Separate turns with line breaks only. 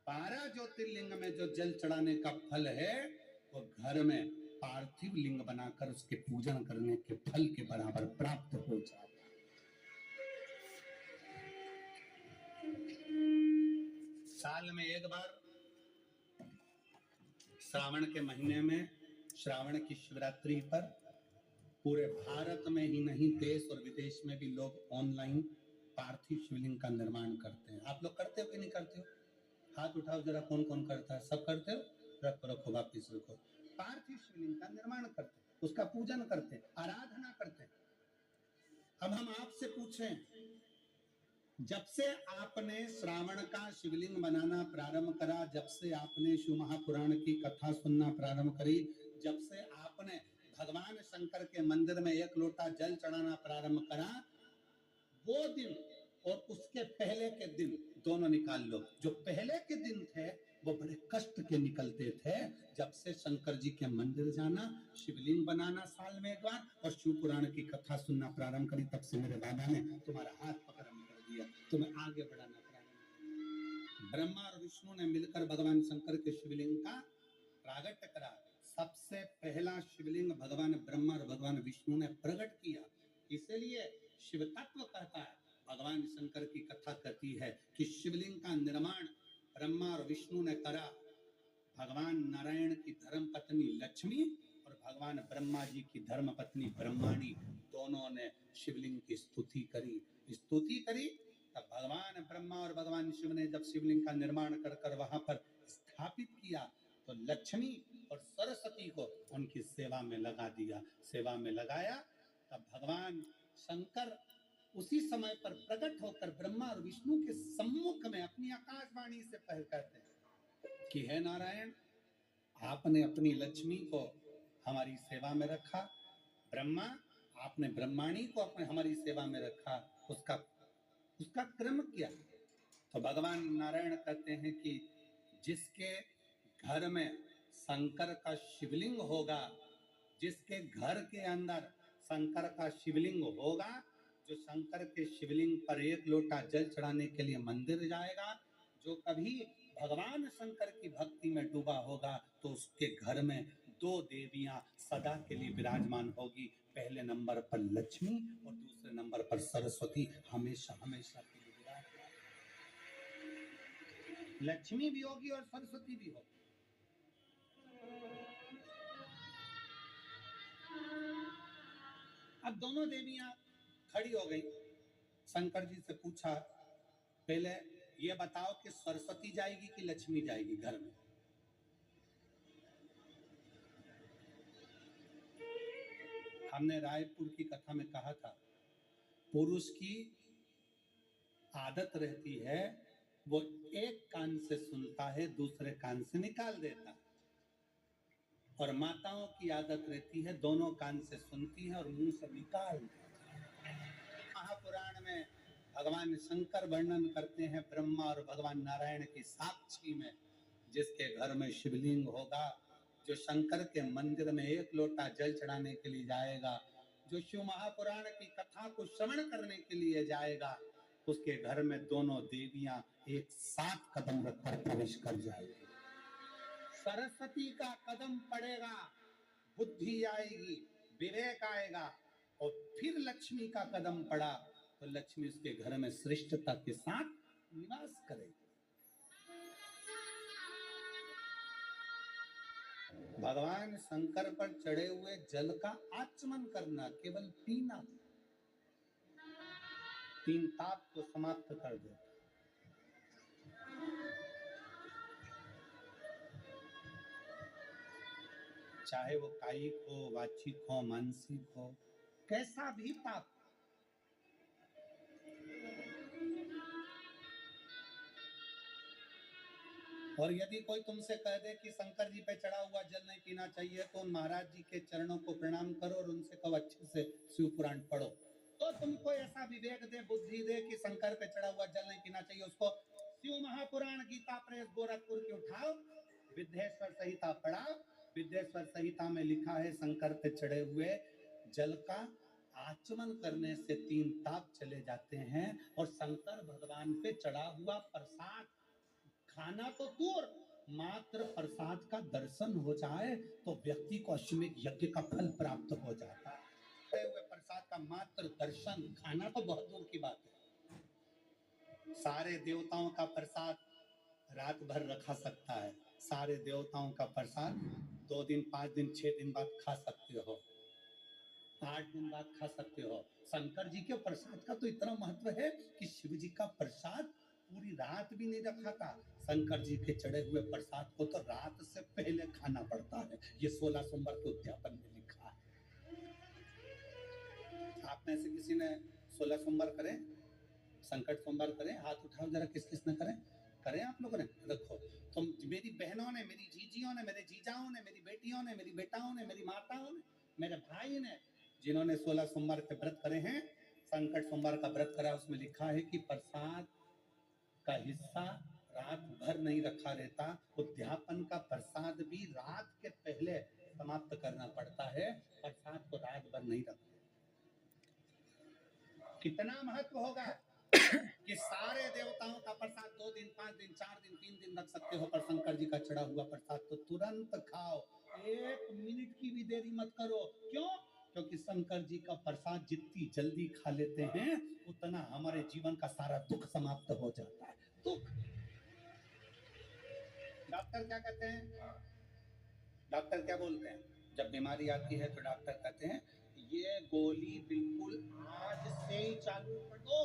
12 ज्योतिर्लिंग में जो जल चढ़ाने का फल है वो घर में पार्थिव लिंग बनाकर उसके पूजन करने के फल के बराबर प्राप्त हो जाता है। साल में एक बार श्रावण के महीने में, श्रावण की शिवरात्रि पर पूरे भारत में ही नहीं देश और विदेश में भी लोग ऑनलाइन पार्थिव शिवलिंग का निर्माण करते हैं। आप लोग करते हो कि नहीं करते हो? हाथ उठाओ जरा, कौन कौन करता है? सब करते हो? रखो वापिस रखो। पार्थिव शिवलिंग का निर्माण करते हैं, उसका पूजन करते हैं, आराधना करते हैं। अब हम आपसे पूछें, जब से आपने श्रावण का शिवलिंग बनाना प्रारंभ करा, जब से आपने शिव महापुराण की कथा सुनना प्रारंभ करी, जब से आपने भगवान शंकर के मंदिर में एक लोटा जल चढ़ाना प्रारंभ करा, वो दिन और उसके पहले के दिन दोनों निकाल लो। जो पहले के दिन थे वो बड़े कष्ट के निकलते थे। जब से शंकर जी के मंदिर जाना, शिवलिंग बनाना साल में एक बार और शिव पुराण की कथा सुनना प्रारंभ करी, तब से मेरे बाबा ने तुम्हारा हाथ पकड़ कर दिया, तुम्हें आगे बढ़ाना प्रारंभ। ब्रह्मा और विष्णु ने मिलकर भगवान शंकर के शिवलिंग का प्रागट्य करा। सबसे पहला शिवलिंग भगवान ब्रह्मा और भगवान विष्णु ने प्रकट किया। इसलिए शिव तत्व कहता है, भगवान शंकर की कथा कहती है कि शिवलिंग का निर्माण ब्रह्मा और विष्णु ने करा। भगवान नारायण की धर्म पत्नी लक्ष्मी और भगवान ब्रह्मा जी की धर्म पत्नी ब्रह्माणी दोनों ने शिवलिंग की स्तुति करी। तब भगवान ब्रह्मा और भगवान शिव ने जब शिवलिंग का निर्माण कर वहां पर स्थापित किया तो लक्ष्मी और सरस्वती को उनकी सेवा में लगा दिया। सेवा में लगाया तब भगवान शंकर उसी समय पर प्रकट होकर ब्रह्मा और विष्णु के सम्मुख में अपनी आकाशवाणी से कहते हैं कि हे नारायण, आपने अपनी लक्ष्मी को हमारी सेवा में रखा, ब्रह्मा आपने ब्रह्माणी को अपने हमारी सेवा में रखा, उसका क्रम क्या? तो भगवान नारायण कहते हैं कि जिसके घर में शंकर का शिवलिंग होगा, जिसके घर के अंदर शंकर का शिवलिंग होगा, जो शंकर के शिवलिंग पर एक लोटा जल चढ़ाने के लिए मंदिर जाएगा, जो कभी भगवान शंकर की भक्ति में डूबा होगा, तो उसके घर में दो देवियां सदा के लिए विराजमान होगी। पहले नंबर पर लक्ष्मी और दूसरे नंबर पर सरस्वती, हमेशा हमेशा के लिए विराजमान। लक्ष्मी भी होगी और सरस्वती भी होगी। अब दोनों देवियां खड़ी हो गई। शंकर जी से पूछा, पहले ये बताओ कि सरस्वती जाएगी कि लक्ष्मी जाएगी घर में? हमने रायपुर की कथा में कहा था, पुरुष की आदत रहती है वो एक कान से सुनता है, दूसरे कान से निकाल देता है, और माताओं की आदत रहती है दोनों कान से सुनती है और मुंह से निकाल देती है। महापुराण में भगवान शंकर वर्णन करते हैं ब्रह्मा और भगवान नारायण की साक्षी में, जिसके घर में शिवलिंग होगा, जो शंकर के मंदिर में एक लोटा जल चढ़ाने के लिए जाएगा, जो शिव महापुराण की कथा को श्रवण करने के लिए जाएगा, उसके घर में दोनों देवियां एक साथ कदम रखकर प्रवेश कर जाएगी। सरस्वती का कदम पड़ेगा, बुद्धि आएगी, विवेक आएगा, और फिर लक्ष्मी का कदम पड़ा तो लक्ष्मी उसके घर में श्रेष्ठता के साथ निवास करेगी। भगवान शंकर पर चढ़े हुए जल का आचमन करना, केवल पीना, 3 ताप को समाप्त कर देता। चाहे वो कायिक हो, वाचिक हो, मानसिक हो, कैसा भी ताप। और यदि कोई तुमसे कह दे कि शंकर जी पे चढ़ा हुआ जल नहीं पीना चाहिए, तो महाराज जी के चरणों को प्रणाम करो और उनसे कहो अच्छे से शिव पुराण पढ़ो, तो तुमको ऐसा विवेक दे, बुद्धि दे कि शंकर पे चढ़ा हुआ जल नहीं पीना चाहिए। उसको शिव महापुराण गीता प्रेस गोरखपुर की उठाओ, विद्येश्वर संहिता पढ़ाओ। विद्येश्वर संहिता में लिखा है शंकर पे चढ़े हुए जल का आचमन करने से 3 ताप चले जाते हैं, और शंकर भगवान पे चढ़ा हुआ प्रसाद खाना तो दूर, मात्र प्रसाद का दर्शन हो जाए तो व्यक्ति को अश्वमेध यज्ञ का फल प्राप्त हो जाता है। हुए प्रसाद का मात्र दर्शन, खाना तो बहुत दूर की बात है। सारे देवताओं का प्रसाद रात भर रखा सकता है, सारे देवताओं का प्रसाद 2 दिन 5 दिन 6 दिन बाद खा सकते हो, 8 दिन बाद खा सकते हो। शंकर जी के प्रसाद का तो इतना महत्व है कि शिव जी का प्रसाद पूरी रात भी नहीं रखा था। शंकर जी के चढ़े हुए प्रसाद को तो रात से पहले खाना पड़ता है। ये 16 सोमवार के उद्यापन में लिखा है। आप में से किसी ने 16 सोमवार करें, संकट सोमवार करें? हाथ उठाओ जरा, किस किस ने करें? करें आप लोगों ने? देखो, तुम मेरी बहनों ने, मेरी जीजियों ने, मेरे जीजाओं ने, मेरी बेटियों ने, मेरी बेटाओं ने, मेरी माताओं ने, मेरे भाई ने, जिन्होंने 16 सोमवार के व्रत करे हैं, संकट सोमवार का व्रत करा, उसमें लिखा है कि प्रसाद का हिस्सा रात भर नहीं रखा रहता। उद्यापन का प्रसाद भी रात के पहले समाप्त करना पड़ता है, प्रसाद को रात भर नहीं रखते। कितना महत्व होगा कि सारे देवताओं का प्रसाद 2 दिन 5 दिन 4 दिन 3 दिन रख सकते हो, पर शंकर जी का चढ़ा हुआ प्रसाद तो तुरंत खाओ, 1 मिनट की भी देरी मत करो। क्यों? क्योंकि शंकर जी का प्रसाद जितनी जल्दी खा लेते हैं उतना हमारे जीवन का सारा दुख समाप्त हो जाता है। दुख। डॉक्टर क्या कहते हैं? डॉक्टर क्या बोलते हैं? जब बीमारी आती है तो डॉक्टर कहते हैं ये गोली बिल्कुल आज से ही चालू कर दो,